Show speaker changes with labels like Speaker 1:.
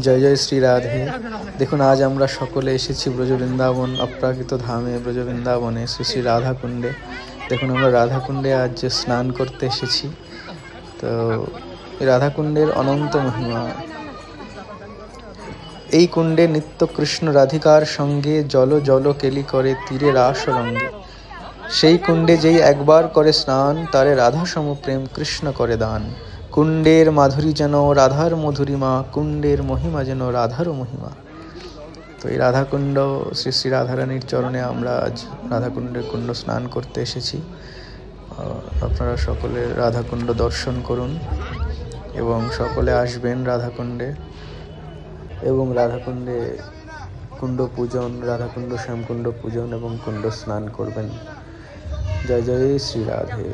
Speaker 1: জয় জয় শ্রী রাধে। দেখুন, আজ আমরা সকলে এসেছি ব্রজ বৃন্দাবন অপ্রাকৃত ধামে, ব্রজ বৃন্দাবনে শ্রী শ্রী রাধাকুণ্ডে। দেখুন, আমরা রাধাকুণ্ডে আজ স্নান করতে এসেছি। তো এই রাধাকুণ্ডের অনন্ত মহিমা। এই কুণ্ডে নিত্য কৃষ্ণ রাধিকার সঙ্গে জল জল কেলি করে তীরে রাস রঙ্গে। সেই কুণ্ডে যেই একবার করে স্নান, তারে রাধা সম প্রেম কৃষ্ণ করে দান। কুণ্ডের মাধুরী যেন রাধার মধুরিমা, কুণ্ডের মহিমা যেন রাধারও মহিমা। তো এই রাধাকুণ্ড শ্রী শ্রী রাধারানীর চরণে আমরা আজ রাধাকুণ্ডের কুণ্ড স্নান করতে এসেছি। আপনারা সকলে রাধাকুণ্ড দর্শন করুন এবং সকলে আসবেন রাধাকুণ্ডে এবং রাধাকুণ্ডে কুণ্ড পূজন, রাধাকুণ্ড শ্যামকুণ্ড পূজন এবং কুণ্ড স্নান করবেন। জয় জয় শ্রী রাধে।